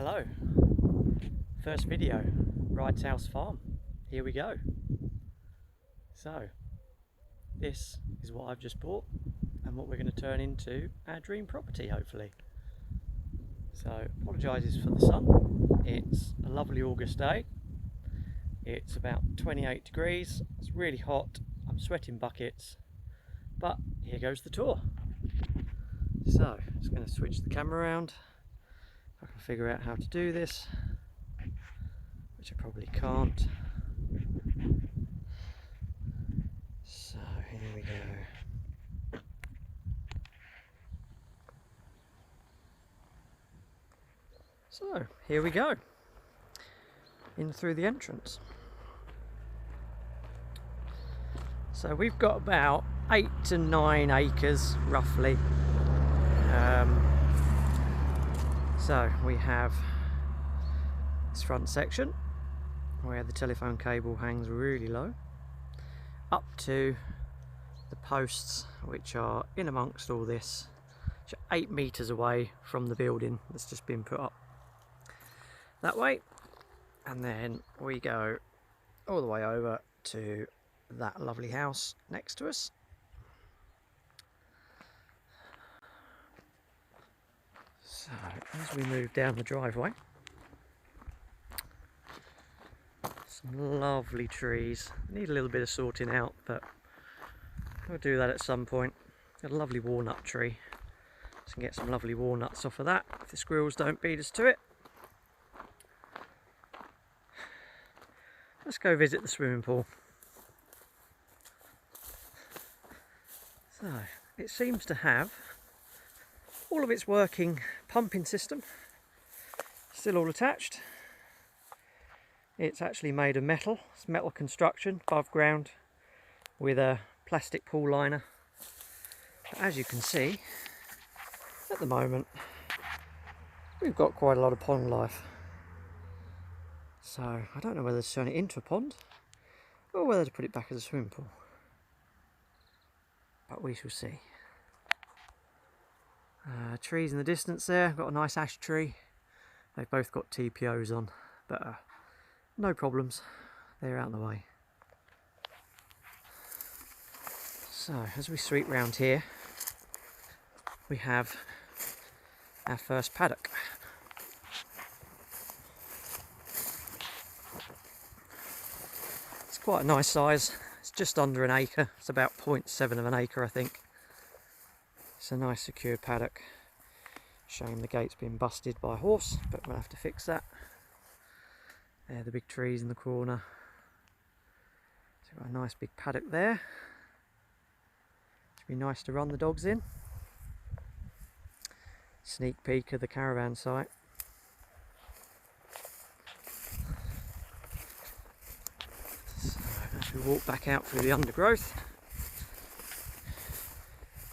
Hello, first video, Wright's House Farm. Here we go. So, this is what I've just bought and what we're going to turn into our dream property, hopefully. So, apologises for the sun. It's a lovely August day. It's about 28 degrees. It's really hot. I'm sweating buckets. But here goes the tour. So, just going to switch the camera around. I can figure out how to do this, which I probably can't. So here we go. So here we go, in through the entrance. So we've got about 8 to 9 acres roughly. So we have this front section where the telephone cable hangs really low, up to the posts which are in amongst all this, which are 8 metres away from the building that's just been put up that way. And then we go all the way over to that lovely house next to us. So as we move down the driveway, some lovely trees. Need a little bit of sorting out, but we'll do that at some point. Got a lovely walnut tree, so we can get some lovely walnuts off of that if the squirrels don't beat us to it. Let's go visit the swimming pool. So it seems to have all of its working pumping system still all attached. It's actually made of metal. It's metal construction above ground with a plastic pool liner. But as you can see, at the moment we've got quite a lot of pond life. So I don't know whether to turn it into a pond or whether to put it back as a swimming pool, but we shall see. Trees in the distance there, got a nice ash tree. They've both got TPOs on, but no problems, they're out of the way. So as we sweep round here, we have our first paddock. It's quite a nice size, it's just under an acre, it's about 0.7 of an acre I think. It's a nice secure paddock. Shame the gate's been busted by a horse, but we'll have to fix that. There, the big trees in the corner. So we've got a nice big paddock there. It'd be nice to run the dogs in. Sneak peek of the caravan site. So as we walk back out through the undergrowth,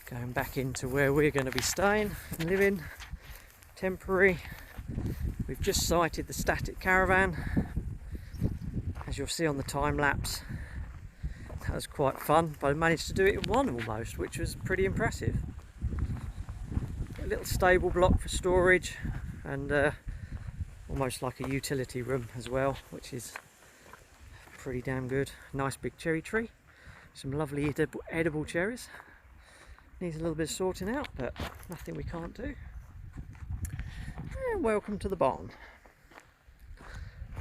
going back into where we're going to be staying and living, temporary. We've just sighted the static caravan, as you'll see on the time lapse. That was quite fun, but I managed to do it in one almost, which was pretty impressive. A little stable block for storage and almost like a utility room as well, which is pretty damn good. Nice big cherry tree, some lovely edible cherries. Needs a little bit of sorting out, but nothing we can't do. And welcome to the barn.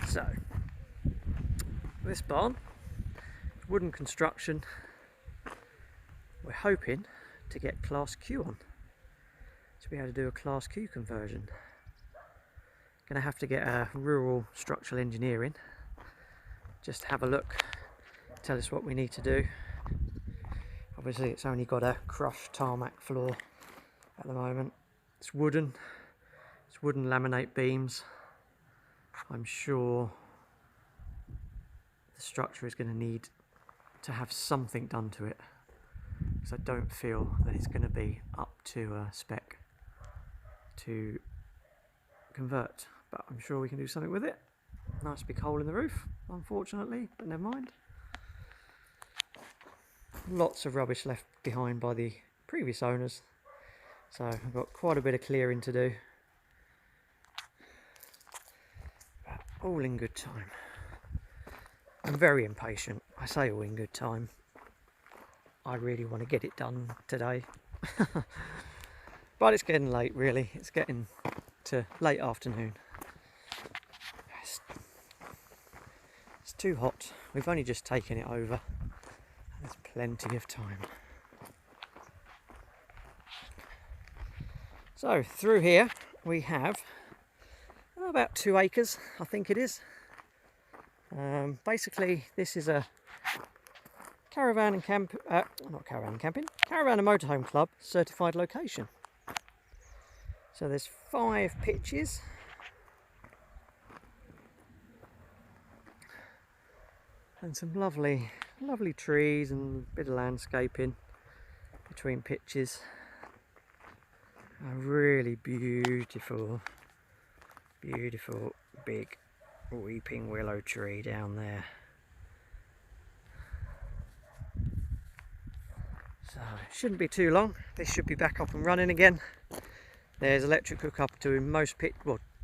So, this barn, wooden construction, we're hoping to get Class Q on, to be able to do a Class Q conversion. Going to have to get a rural structural engineering, just have a look, tell us what we need to do. Obviously it's only got a crushed tarmac floor at the moment. It's wooden laminate beams. I'm sure the structure is going to need to have something done to it, because I don't feel that it's going to be up to spec to convert, but I'm sure we can do something with it. Nice big hole in the roof, unfortunately, but never mind. Lots of rubbish left behind by the previous owners, so I've got quite a bit of clearing to do. all in good time. I'm very impatient. I say all in good time. I really want to get it done today. But it's getting late really. It's getting to late afternoon. It's too hot. We've only just taken it over. There's plenty of time. So through here we have about 2 acres, I think it is. Basically this is a caravan and motorhome club certified location. So there's 5 pitches. And some lovely trees and a bit of landscaping between pitches. A really beautiful big weeping willow tree down there. So it shouldn't be too long. This should be back up and running again. There's electric hookup to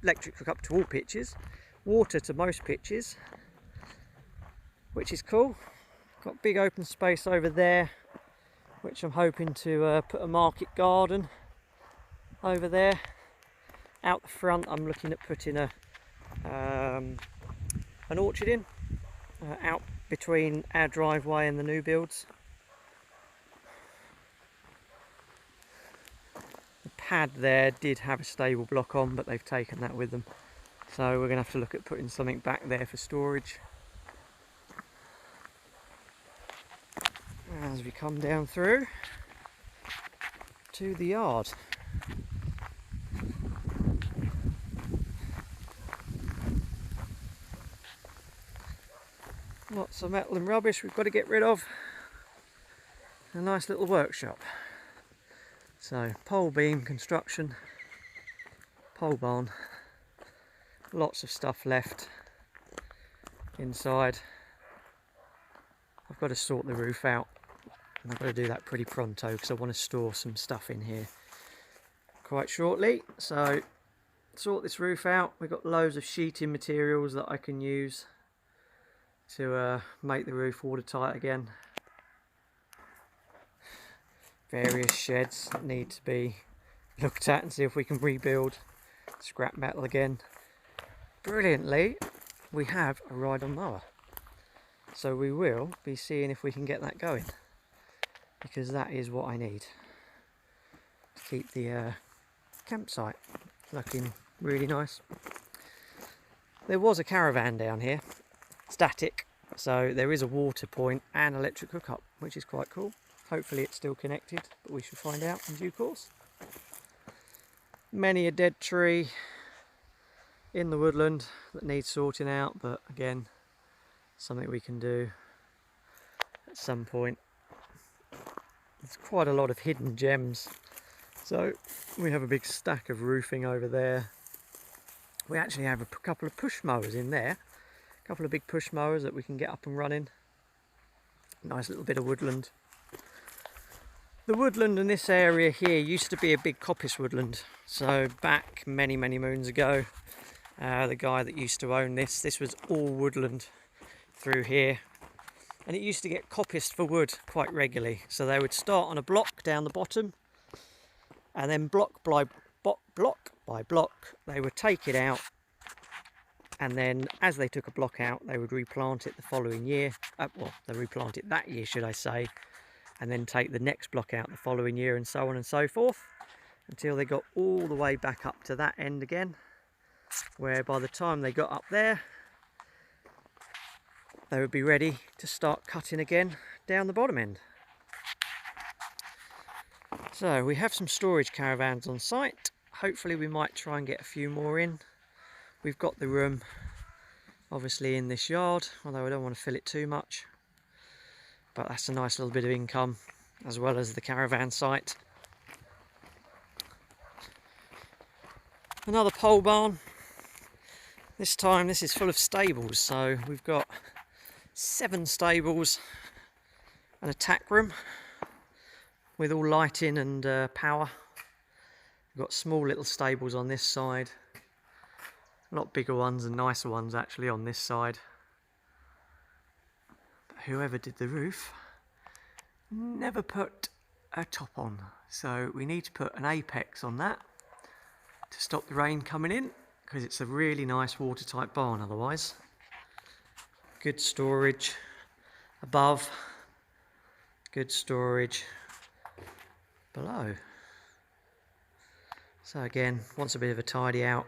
electric hookup to all pitches, water to most pitches, which is cool. Got big open space over there, which I'm hoping to put a market garden over there. Out the front I'm looking at putting an orchard in, out between our driveway and the new builds. The pad there did have a stable block on, but they've taken that with them. So we're going to have to look at putting something back there for storage. As we come down through to the yard. Lots of metal and rubbish we've got to get rid of. A nice little workshop. So pole beam construction, pole barn, lots of stuff left inside. I've got to sort the roof out, and I've got to do that pretty pronto because I want to store some stuff in here quite shortly. So sort this roof out. We've got loads of sheeting materials that I can use to make the roof watertight again. Various sheds that need to be looked at and see if we can rebuild. Scrap metal again. Brilliantly, we have a ride-on mower. So we will be seeing if we can get that going, because that is what I need to keep the campsite looking really nice. There was a caravan down here, static, so there is a water point and electric hookup, which is quite cool. Hopefully it's still connected, but we shall find out in due course. Many a dead tree in the woodland that needs sorting out, but again, something we can do at some point. There's quite a lot of hidden gems. So we have a big stack of roofing over there. We actually have a couple of push mowers in there. A couple of big push mowers that we can get up and running. Nice little bit of woodland. The woodland in this area here used to be a big coppice woodland. So back many moons ago, the guy that used to own this was all woodland through here, and it used to get coppiced for wood quite regularly. So they would start on a block down the bottom, and then block by block they would take it out, and then as they took a block out they would replant it the following year. They replant it that year, should I say, and then take the next block out the following year, and so on and so forth, until they got all the way back up to that end again, where by the time they got up there they would be ready to start cutting again down the bottom end. So we have some storage caravans on site. Hopefully we might try and get a few more in. We've got the room obviously in this yard, although I don't want to fill it too much, but that's a nice little bit of income as well as the caravan site. Another pole barn. This time this is full of stables, so we've got 7 stables and a tack room with all lighting and power. We've got small little stables on this side, A lot bigger ones and nicer ones actually on this side. But whoever did the roof never put a top on, so we need to put an apex on that to stop the rain coming in, because it's a really nice watertight barn otherwise. Good storage above, good storage below. So again, wants a bit of a tidy out,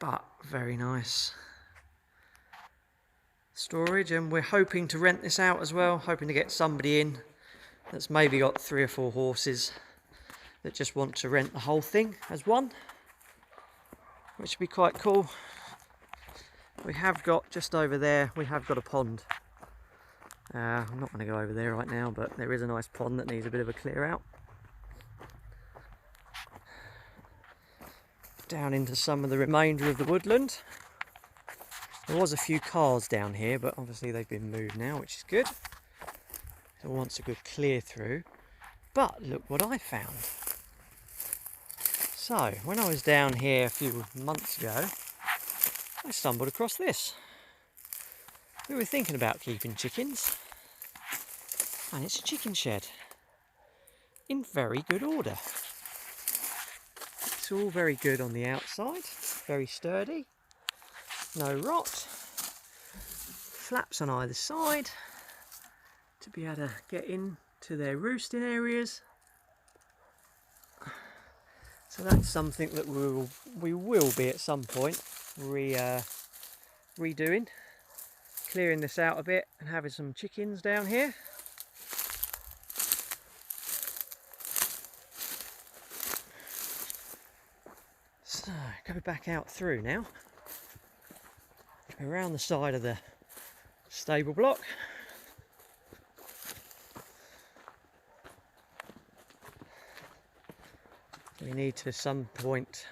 but very nice storage. And we're hoping to rent this out as well, hoping to get somebody in that's maybe got 3 or 4 horses that just want to rent the whole thing as one, which would be quite cool. We have got, just over there, we have got a pond. I'm not going to go over there right now, but there is a nice pond that needs a bit of a clear out. Down into some of the remainder of the woodland. There was a few cars down here, but obviously they've been moved now, which is good. It wants a good clear through. But look what I found. So, when I was down here a few months ago, I stumbled across this. We were thinking about keeping chickens, and it's a chicken shed in very good order. It's all very good on the outside, very sturdy, no rot, flaps on either side to be able to get into their roosting areas. So that's something that we will be at some point redoing, clearing this out a bit and having some chickens down here. So go back out through now, around the side of the stable block. We need to some point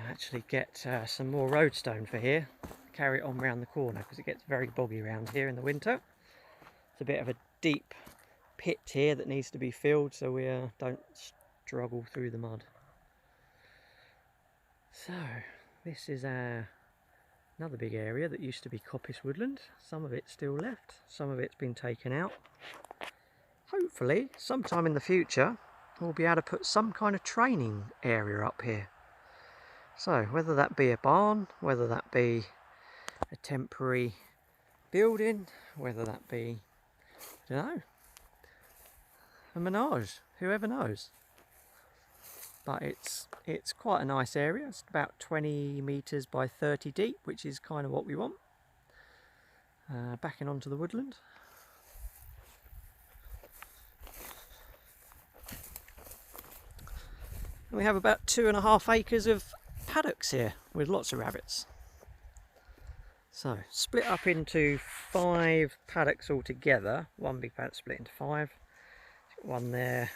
actually get some more roadstone for here, carry it on round the corner, because it gets very boggy around here in the winter. It's a bit of a deep pit here that needs to be filled so we don't struggle through the mud. So this is another big area that used to be coppice woodland. Some of it's still left, some of it's been taken out. Hopefully sometime in the future we'll be able to put some kind of training area up here. So whether that be a barn, whether that be a temporary building, whether that be, I don't know, a menage, whoever knows. But it's quite a nice area. It's about 20 metres by 30 deep, which is kind of what we want. Backing onto the woodland. And we have about 2.5 acres of paddocks here with lots of rabbits. So split up into 5 paddocks altogether. One big paddock split into 5. One there,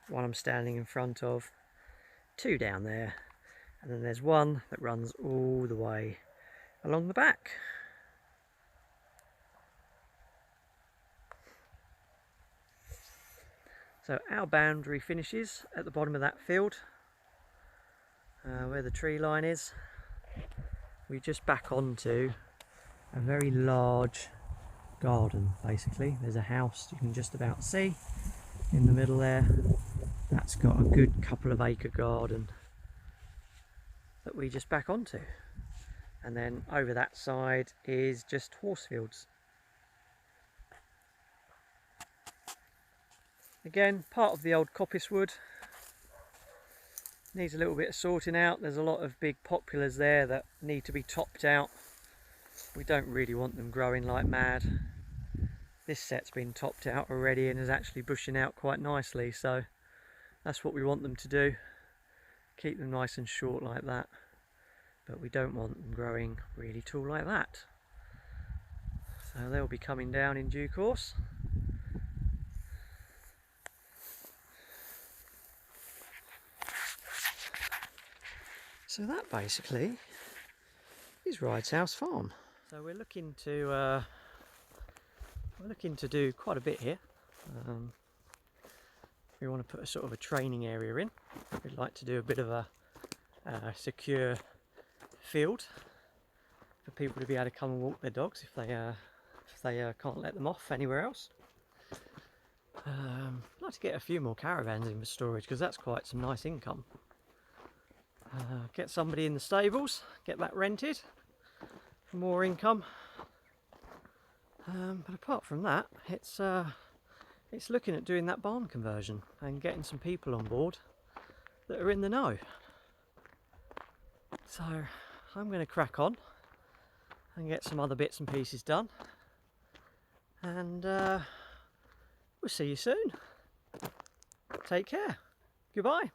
one I'm standing in front of, 2 down there, and then there's one that runs all the way along the back. So our boundary finishes at the bottom of that field, where the tree line is. We just back onto a very large garden basically. There's a house you can just about see in the middle there. That's got a good couple of acre garden that we just back onto. And then over that side is just horse fields. Again, part of the old coppice wood. Needs a little bit of sorting out. There's a lot of big poplars there that need to be topped out. We don't really want them growing like mad. This set's been topped out already and is actually bushing out quite nicely, so that's what we want them to do. Keep them nice and short like that. But we don't want them growing really tall like that. So they'll be coming down in due course. So that basically is Rides House Farm. So we're looking to do quite a bit here. We want to put a sort of a training area in. We'd like to do a bit of a secure field for people to be able to come and walk their dogs if they can't let them off anywhere else. I'd like to get a few more caravans in for storage because that's quite some nice income. Get somebody in the stables, get that rented for more income. But apart from that, it's looking at doing that barn conversion and getting some people on board that are in the know. So I'm going to crack on and get some other bits and pieces done, and we'll see you soon. Take care. Goodbye.